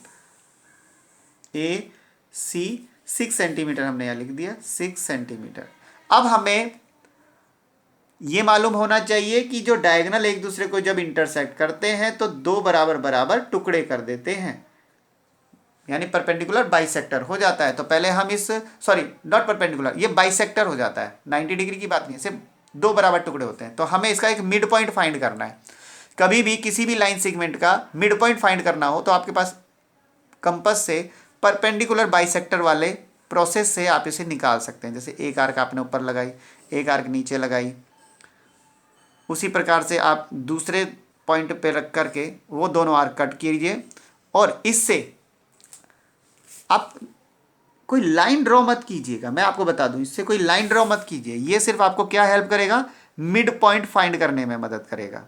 ए सी 6 सेंटीमीटर हमने यहाँ लिख दिया, 6 सेंटीमीटर। अब हमें ये मालूम होना चाहिए कि जो डायगोनल एक दूसरे को जब इंटरसेक्ट करते हैं तो दो बराबर बराबर टुकड़े कर देते हैं, यानी परपेंडिकुलर बाइसेक्टर हो जाता है। तो पहले हम इस, सॉरी नॉट परपेंडिकुलर, ये बाइसेक्टर हो जाता है, 90 डिग्री की बात नहीं है, सिर्फ दो बराबर टुकड़े होते हैं। तो हमें इसका एक मिड पॉइंट फाइंड करना है। कभी भी किसी भी लाइन सेगमेंट का मिड पॉइंट फाइंड करना हो तो आपके पास कंपास से परपेंडिकुलर बाइसेक्टर वाले प्रोसेस से आप इसे निकाल सकते हैं। जैसे एक आर्क आपने ऊपर लगाई, एक आर्क नीचे लगाई, उसी प्रकार से आप दूसरे पॉइंट पे रख करके वो दोनों आर्क कट कीजिए और इससे आप कोई लाइन ड्रॉ मत कीजिएगा। मैं आपको बता दूं, इससे कोई लाइन ड्रॉ मत कीजिए। ये सिर्फ आपको क्या हेल्प करेगा, मिड पॉइंट फाइंड करने में मदद करेगा।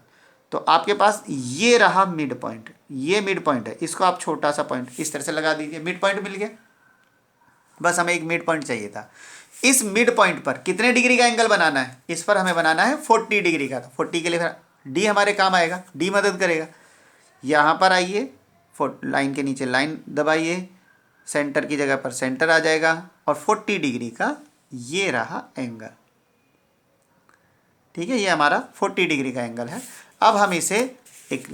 तो आपके पास ये रहा मिड पॉइंट, ये मिड पॉइंट है, इसको आप छोटा सा पॉइंट इस तरह से लगा दीजिए, मिड पॉइंट मिल गया। बस हमें एक मिड पॉइंट चाहिए था। इस मिड पॉइंट पर कितने डिग्री का एंगल बनाना है, इस पर हमें बनाना है 40 डिग्री का। तो 40 के लिए फिर डी हमारे काम आएगा, डी मदद करेगा। यहाँ पर आइए, लाइन के नीचे लाइन दबाइए, सेंटर की जगह पर सेंटर आ जाएगा और 40 डिग्री का ये रहा एंगल। ठीक है, ये हमारा 40 डिग्री का एंगल है। अब हम इसे एक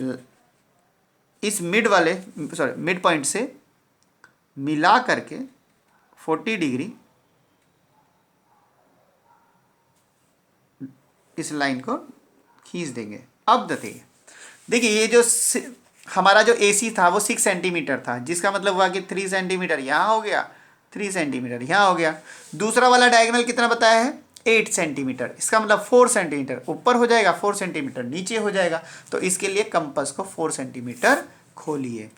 इस मिड वाले, सॉरी मिड पॉइंट से मिला करके 40 डिग्री इस लाइन को खींच देंगे। अब देखिए ये जो हमारा जो AC था वो 6 सेंटीमीटर था, जिसका मतलब हुआ कि 3 सेंटीमीटर यहाँ हो गया, 3 सेंटीमीटर यहाँ हो गया। दूसरा वाला डायगोनल कितना बताया है, 8 सेंटीमीटर, इसका मतलब 4 सेंटीमीटर ऊपर हो जाएगा, 4 सेंटीमीटर नीचे हो जाएगा। तो इसके लिए कंपास को 4 सेंटीमीटर खोलिए।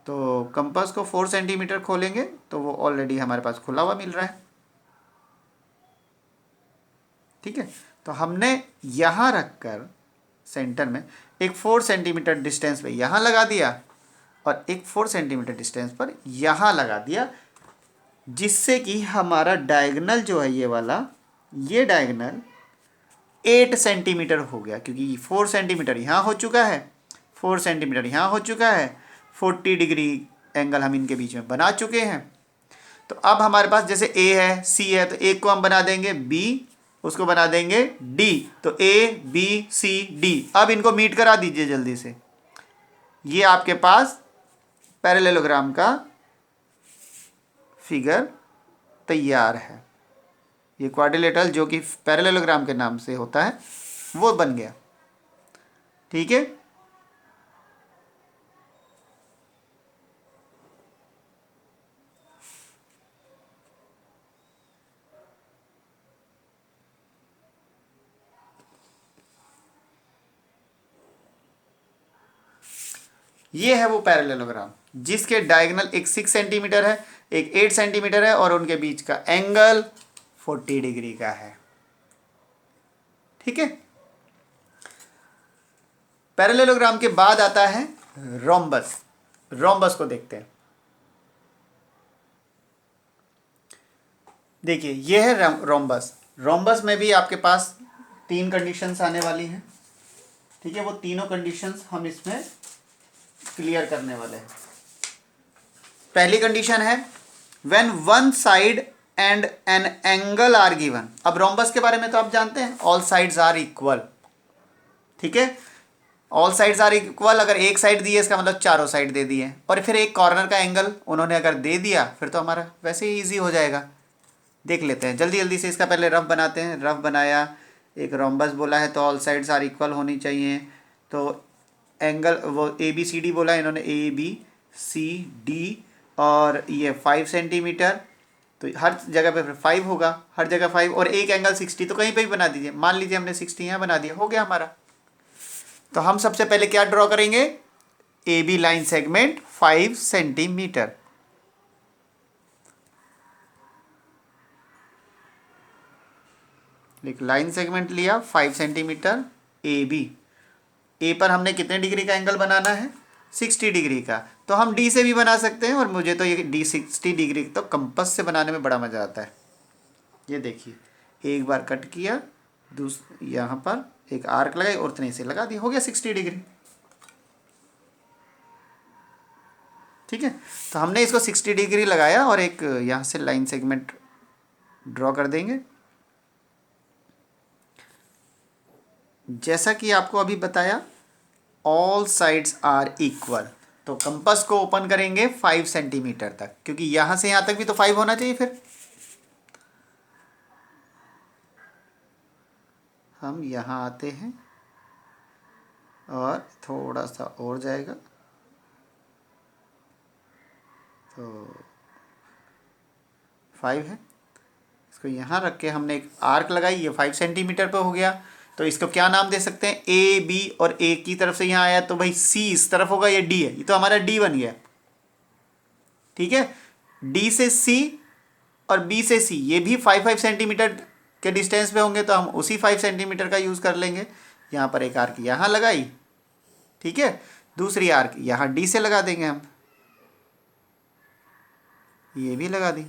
तो कंपास को 4 सेंटीमीटर खोलेंगे तो वो ऑलरेडी हमारे पास खुला हुआ मिल रहा है। ठीक है, तो हमने यहाँ रखकर सेंटर में एक 4 सेंटीमीटर डिस्टेंस पे यहाँ लगा दिया और एक 4 सेंटीमीटर डिस्टेंस पर यहाँ लगा दिया, जिससे कि हमारा डायगोनल जो है ये वाला, ये डायगोनल 8 सेंटीमीटर हो गया, क्योंकि 4 सेंटीमीटर यहाँ हो चुका है, 4 सेंटीमीटर यहाँ हो चुका है, 40 डिग्री एंगल हम इनके बीच में बना चुके हैं। तो अब हमारे पास जैसे A है, C है, तो एक को हम बना देंगे B, उसको बना देंगे D, तो A B C D। अब इनको मीट करा दीजिए जल्दी से। ये आपके पास पैरेललोग्राम का फिगर तैयार है। ये क्वाड्रिलेटरल जो कि पैरेललोग्राम के नाम से होता है वो बन गया। ठीक है, ये है वो पैरेललोग्राम जिसके डायगोनल एक 6 सेंटीमीटर है, एक 8 सेंटीमीटर है और उनके बीच का एंगल 40 डिग्री का है। ठीक है, पैरेललोग्राम के बाद आता है रोम्बस। रोम्बस को देखते हैं। देखिए ये है रोम्बस। रोम्बस में भी आपके पास 3 कंडीशंस आने वाली हैं। ठीक है, वो तीनों कंडीशंस हम इसमें क्लियर करने वाले हैं। पहली कंडीशन है when one side and an angle are given. अब रोम्बस के बारे में तो आप जानते हैं, ऑल साइड्स आर इक्वल। ठीक है, ऑल साइड्स आर इक्वल, अगर एक साइड दी है इसका मतलब चारों साइड दे दी है, और फिर एक कॉर्नर का एंगल उन्होंने अगर दे दिया फिर तो हमारा वैसे ही ईजी हो जाएगा। देख लेते हैं जल्दी जल्दी से, इसका पहले रफ बनाते हैं। रफ बनाया, एक रोम्बस बोला है तो ऑल साइड्स आर इक्वल होनी चाहिए। तो एंगल वो ABCD बोला इन्होंने, ABCD, और ये 5 सेंटीमीटर, तो हर जगह पे 5 होगा, हर जगह 5, और एक एंगल 60, तो कहीं पे भी बना दीजिए। मान लीजिए हमने 60 यहाँ बना दिया, हो गया हमारा। तो हम सबसे पहले क्या ड्रॉ करेंगे, A B line segment 5 centimetre. एक लाइन सेगमेंट लिया 5 सेंटीमीटर ए बी। ए पर हमने कितने डिग्री का एंगल बनाना है? 60 डिग्री का। तो हम डी से भी बना सकते हैं, और मुझे तो ये डी 60 डिग्री तो कंपास से बनाने में बड़ा मज़ा आता है। ये देखिए, एक बार कट किया, यहाँ पर एक आर्क लगाई और उतने से लगा दिया, हो गया 60 डिग्री। ठीक है, तो हमने इसको 60 डिग्री लगाया और एक यहाँ से लाइन सेगमेंट ड्रॉ कर देंगे। जैसा कि आपको अभी बताया, ऑल साइड्स आर इक्वल, तो कंपास को ओपन करेंगे 5 सेंटीमीटर तक, क्योंकि यहाँ से यहाँ तक भी तो 5 होना चाहिए। फिर हम यहाँ आते हैं और थोड़ा सा और जाएगा, तो 5 है। इसको यहाँ रख के हमने एक आर्क लगाई, ये 5 सेंटीमीटर पे हो गया। तो इसको क्या नाम दे सकते हैं? ए बी, और ए की तरफ से यहाँ आया तो भाई सी इस तरफ होगा, ये डी है, ये तो हमारा डी बन गया। ठीक है, डी से सी और बी से सी ये भी 5 सेंटीमीटर के डिस्टेंस पे होंगे, तो हम उसी 5 सेंटीमीटर का यूज़ कर लेंगे। यहाँ पर एक आर्क यहाँ लगाई, ठीक है, दूसरी आर्क यहाँ डी से लगा देंगे हम, ये भी लगा दी,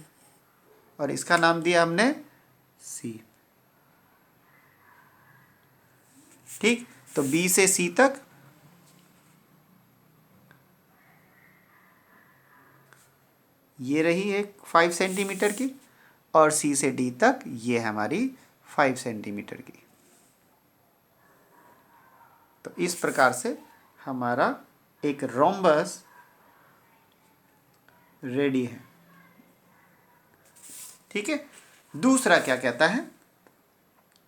और इसका नाम दिया हमने सी। ठीक, तो बी से सी तक ये रही एक 5 सेंटीमीटर की, और सी से डी तक ये हमारी 5 सेंटीमीटर की। तो इस प्रकार से हमारा एक रोम्बस रेडी है। ठीक है, दूसरा क्या कहता है?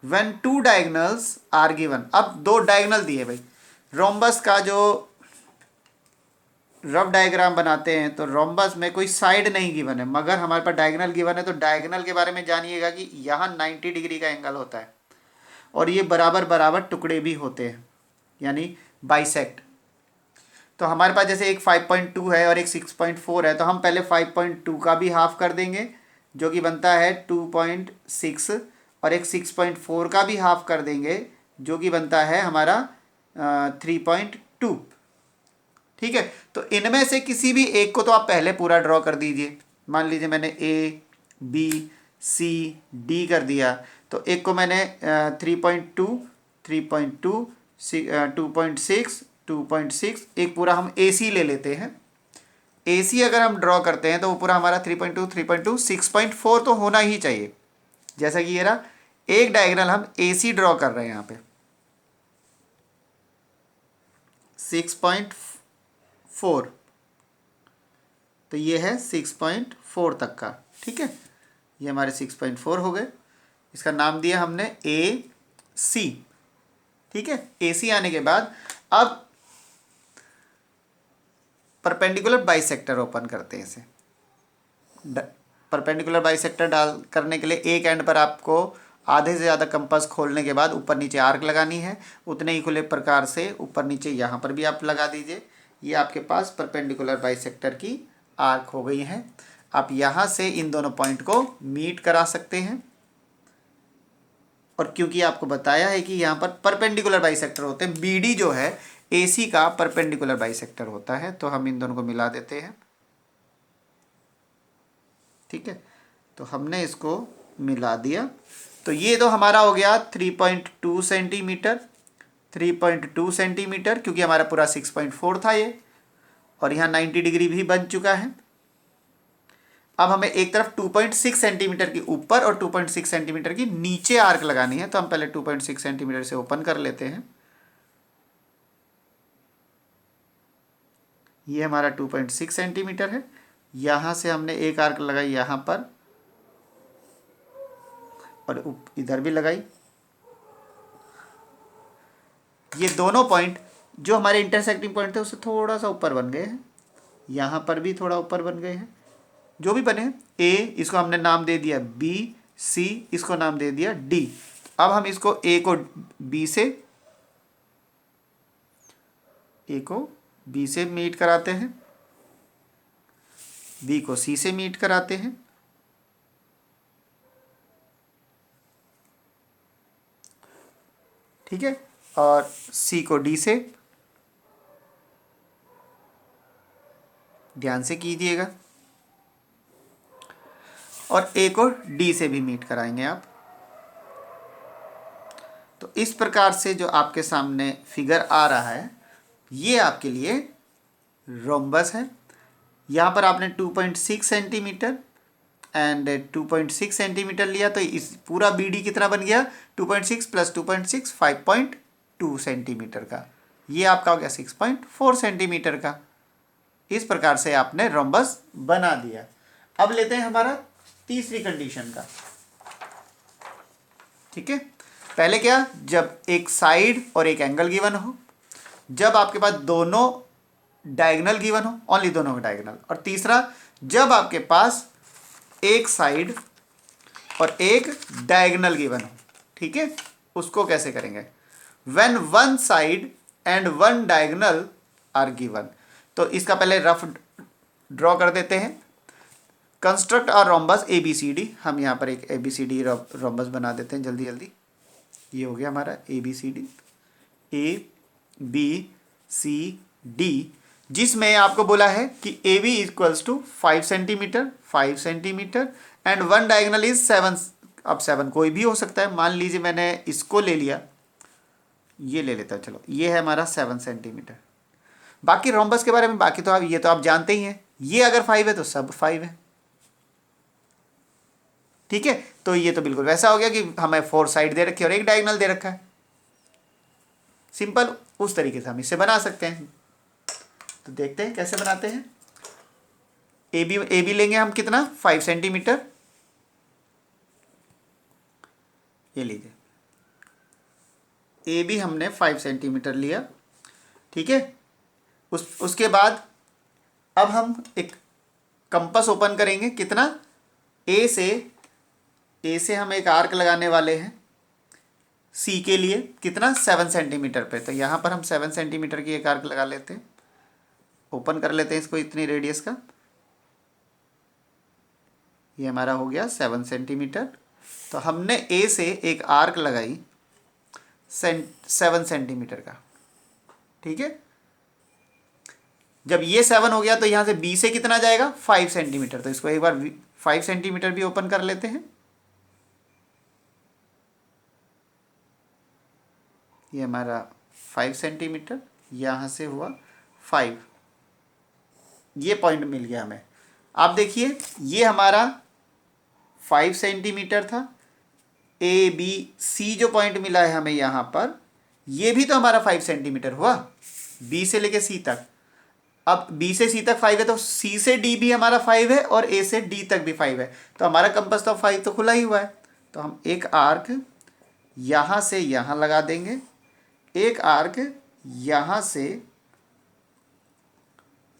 When 2 diagonals are given, अब 2 डायगोनल दिए भाई। रोम्बस का जो रफ डायग्राम बनाते हैं तो रोम्बस में कोई साइड नहीं गिवन है, मगर हमारे पास डायगोनल गिवन है। तो डायगोनल के बारे में जानिएगा कि यहाँ 90 डिग्री का एंगल होता है, और ये बराबर बराबर टुकड़े भी होते हैं, यानी बाइसेक्ट। तो हमारे पास जैसे एक 5.2 है और एक 6.4 है, तो हम पहले 5.2 का भी हाफ कर देंगे, जो कि बनता है 2.6, और एक 6.4 का भी हाफ कर देंगे, जो कि बनता है हमारा 3.2। ठीक है, तो इनमें से किसी भी एक को तो आप पहले पूरा ड्रॉ कर दीजिए। मान लीजिए मैंने ए बी सी डी कर दिया, तो एक को मैंने 3.2 3.2 2.6 2.6, एक पूरा हम ए सी ले लेते हैं। ए सी अगर हम ड्रॉ करते हैं तो वो पूरा हमारा 3.2 3.2 6.4 तो होना ही चाहिए। जैसा कि ये रहा, एक डायगोनल हम ए सी ड्रॉ कर रहे हैं यहाँ पे 6.4, तो ये है 6.4 तक का। ठीक है, ये हमारे 6.4 हो गए। इसका नाम दिया हमने ए सी। ठीक है, ए सी आने के बाद अब परपेंडिकुलर बाइसेक्टर ओपन करते हैं इसे। परपेंडिकुलर बाइसेक्टर डाल करने के लिए एक एंड पर आपको आधे से ज़्यादा कंपास खोलने के बाद ऊपर नीचे आर्क लगानी है, उतने ही खुले प्रकार से ऊपर नीचे यहाँ पर भी आप लगा दीजिए। ये आपके पास परपेंडिकुलर बाइसेक्टर की आर्क हो गई है। आप यहाँ से इन दोनों पॉइंट को मीट करा सकते हैं, और क्योंकि आपको बताया है कि यहाँ पर परपेंडिकुलर बाइसेक्टर होते हैं, बी डी जो है AC का परपेंडिकुलर बाइसेक्टर होता है, तो हम इन दोनों को मिला देते हैं। ठीक है, तो हमने इसको मिला दिया, तो ये तो हमारा हो गया 3.2 सेंटीमीटर 3.2 सेंटीमीटर, क्योंकि हमारा पूरा 6.4 था ये, और यहाँ 90 डिग्री भी बन चुका है। अब हमें एक तरफ 2.6 सेंटीमीटर की ऊपर और 2.6 सेंटीमीटर की नीचे आर्क लगानी है, तो हम पहले 2.6 सेंटीमीटर से ओपन कर लेते हैं। ये हमारा 2.6 सेंटीमीटर है। यहाँ से हमने एक आर्क लगाई यहाँ पर, और इधर भी लगाई। ये दोनों पॉइंट जो हमारे इंटरसेक्टिंग पॉइंट थे उससे थोड़ा सा ऊपर बन गए हैं, यहाँ पर भी थोड़ा ऊपर बन गए हैं। जो भी बने, ए इसको हमने नाम दे दिया बी, सी इसको नाम दे दिया डी। अब हम इसको ए को बी बी से मीट कराते हैं, बी को सी से मीट कराते हैं, ठीक है, और सी को डी से, ध्यान से कीजिएगा, और ए को डी से भी मीट कराएंगे आप। तो इस प्रकार से जो आपके सामने फिगर आ रहा है ये आपके लिए रोम्बस है। यहाँ पर आपने 2.6 सेंटीमीटर एंड 2.6 सेंटीमीटर लिया, तो इस पूरा बी डी कितना बन गया, 2.6 प्लस 2.6 5.2 सेंटीमीटर का, ये आपका हो गया 6.4 सेंटीमीटर का। इस प्रकार से आपने रोम्बस बना दिया। अब लेते हैं हमारा तीसरी कंडीशन का, ठीक है। पहले क्या, जब एक साइड और एक एंगल गिवन हो, जब आपके पास दोनों डायगोनल गिवन हो, ओनली दोनों डायगोनल, और तीसरा जब आपके पास एक साइड और एक डायगोनल गिवन हो, ठीक है। उसको कैसे करेंगे, when one side and one diagonal are given. तो इसका पहले रफ ड्रॉ कर देते हैं। कंस्ट्रक्ट और rhombus A B C D, हम यहाँ पर एक A B C D rhombus बना देते हैं जल्दी जल्दी। ये हो गया हमारा A B C D, A B C D, जिसमें आपको बोला है कि A B equals to 5 centimetre, 5 centimetre and one diagonal is 7। अब 7 कोई भी हो सकता है, मान लीजिए मैंने इसको ले लिया, ये ले लेता, चलो ये है हमारा 7 सेंटीमीटर। बाकी रोम्बस के बारे में बाकी तो आप ये तो आप जानते ही हैं, ये अगर 5 है तो सब 5 है, ठीक है। तो ये तो बिल्कुल वैसा हो गया कि हमें 4 साइड दे रखी है और एक डायगोनल दे रखा है, सिंपल उस तरीके से हम इसे बना सकते हैं। तो देखते हैं कैसे बनाते हैं। ए बी लेंगे हम कितना, 5 सेंटीमीटर, ये लीजिए ए बी हमने 5 सेंटीमीटर लिया, ठीक है। उसके बाद अब हम एक कंपास ओपन करेंगे, कितना, ए से हम एक आर्क लगाने वाले हैं सी के लिए, कितना, 7 सेंटीमीटर पे। तो यहाँ पर हम 7 सेंटीमीटर की एक आर्क लगा लेते हैं, ओपन कर लेते हैं इसको इतनी रेडियस का। ये हमारा हो गया 7 सेंटीमीटर। तो हमने ए से एक आर्क लगाई 7 सेंटीमीटर का, ठीक है। जब ये 7 हो गया तो यहाँ से बी से कितना जाएगा, 5 सेंटीमीटर। तो इसको एक बार 5 सेंटीमीटर भी ओपन कर लेते हैं। ये हमारा 5 सेंटीमीटर, यहाँ से हुआ 5, ये पॉइंट मिल गया हमें। आप देखिए ये हमारा 5 सेंटीमीटर था, ए बी सी जो पॉइंट मिला है हमें यहाँ पर, ये भी तो हमारा 5 सेंटीमीटर हुआ, बी से लेके सी तक। अब बी से सी तक 5 है, तो सी से डी भी हमारा 5 है और ए से डी तक भी 5 है। तो हमारा कंपास तो 5 तो खुला ही हुआ है। तो हम एक आर्क यहाँ से यहाँ लगा देंगे, एक आर्क यहाँ से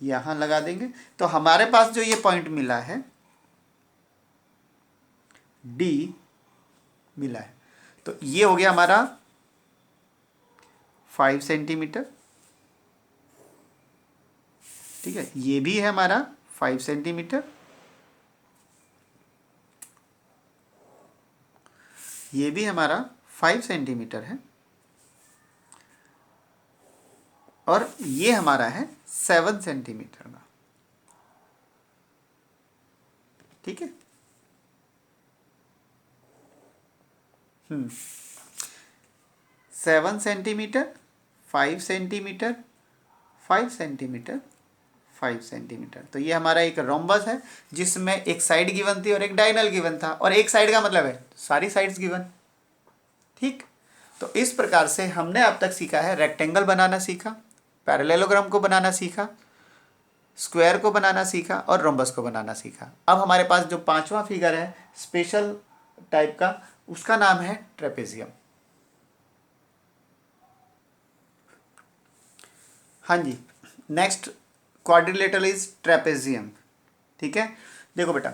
यहाँ लगा देंगे। तो हमारे पास जो ये पॉइंट मिला है डी मिला है, तो ये हो गया हमारा 5 सेंटीमीटर, ठीक है। ये भी है हमारा 5 सेंटीमीटर, ये भी हमारा 5 सेंटीमीटर है, और ये हमारा है 7 सेंटीमीटर का, ठीक है। 7 सेंटीमीटर, 5 सेंटीमीटर, 5 सेंटीमीटर, 5 सेंटीमीटर। तो ये हमारा एक रोम्बस है जिसमें एक साइड गिवन थी और एक डायगोनल गिवन था, और एक साइड का मतलब है सारी साइड्स गिवन, ठीक। तो इस प्रकार से हमने अब तक सीखा है, रेक्टेंगल बनाना सीखा, पैरेललोग्राम को बनाना सीखा, स्क्वायर को बनाना सीखा और रोम्बस को बनाना सीखा। अब हमारे पास जो 5वां फिगर है स्पेशल टाइप का, उसका नाम है ट्रेपेजियम। हाँ जी, नेक्स्ट क्वाड्रिलेटरल इज ट्रेपेजियम, ठीक है। देखो बेटा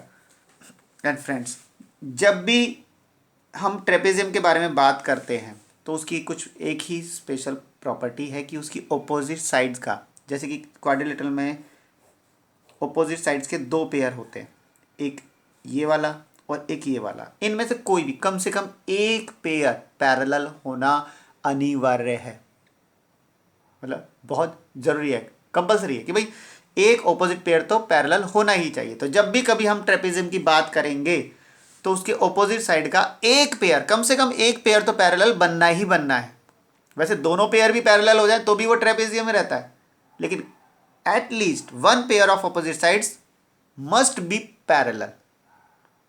एंड फ्रेंड्स, जब भी हम ट्रेपेजियम के बारे में बात करते हैं तो उसकी कुछ एक ही स्पेशल प्रॉपर्टी है कि उसकी ऑपोजिट साइड्स का जैसे कि क्वाड्रिलेटरल में ऑपोजिट साइड्स के दो पेयर होते हैं, एक ये वाला और एक ये वाला, इनमें से कोई भी कम से कम एक पेयर पैरेलल होना अनिवार्य है, मतलब बहुत ज़रूरी है, कंपलसरी है कि भाई एक ऑपोजिट पेयर तो पैरेलल होना ही चाहिए। तो जब भी कभी हम ट्रेपेजियम की बात करेंगे तो उसके ऑपोजिट साइड का एक पेयर, कम से कम एक पेयर तो पैरेलल बनना ही बनना है। वैसे दोनों पेयर भी पैरेलल हो जाए तो भी वो ट्रेपेजियम में रहता है, लेकिन at least one pair of opposite sides must be parallel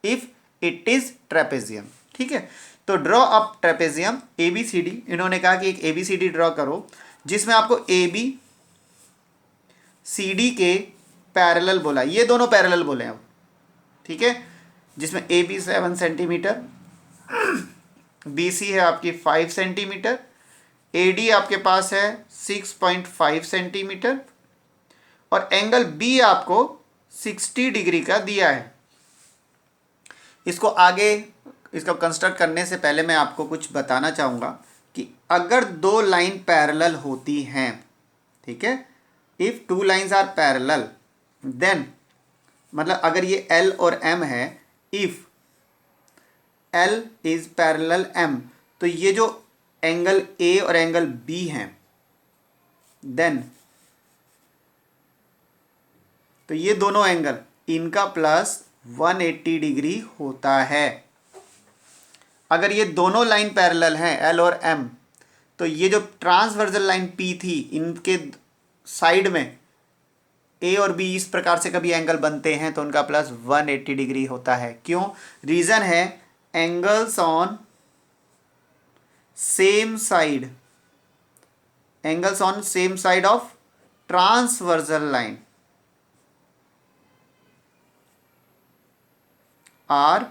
if it is trapezium. ठीक है, तो ड्रॉ अप ट्रेपेजियम ABCD। इन्होंने कहा कि एक ABCD ड्रॉ करो जिसमें आपको ABCD के पैरेलल बोला, ये दोनों पैरेलल बोले हैं। ठीक है, जिसमें AB 7 सेंटीमीटर, BC है आपकी 5 सेंटीमीटर, AD आपके पास है 6.5 सेंटीमीटर और एंगल B आपको 60 डिग्री का दिया है। इसको आगे इसका कंस्ट्रक्ट करने से पहले मैं आपको कुछ बताना चाहूँगा कि अगर दो लाइन पैरेलल होती हैं, ठीक है, if two lines are parallel then, मतलब अगर ये L और M है, if L is parallel M, तो ये जो एंगल A और एंगल B हैं, देन तो ये दोनों एंगल इनका प्लस 180 डिग्री होता है। अगर ये दोनों लाइन पैरेलल हैं L और M, तो ये जो ट्रांसवर्सल लाइन P थी, इनके साइड में A और B इस प्रकार से कभी एंगल बनते हैं तो उनका प्लस 180 डिग्री होता है। क्यों? रीज़न है angles on same side, angles on same side of transversal line are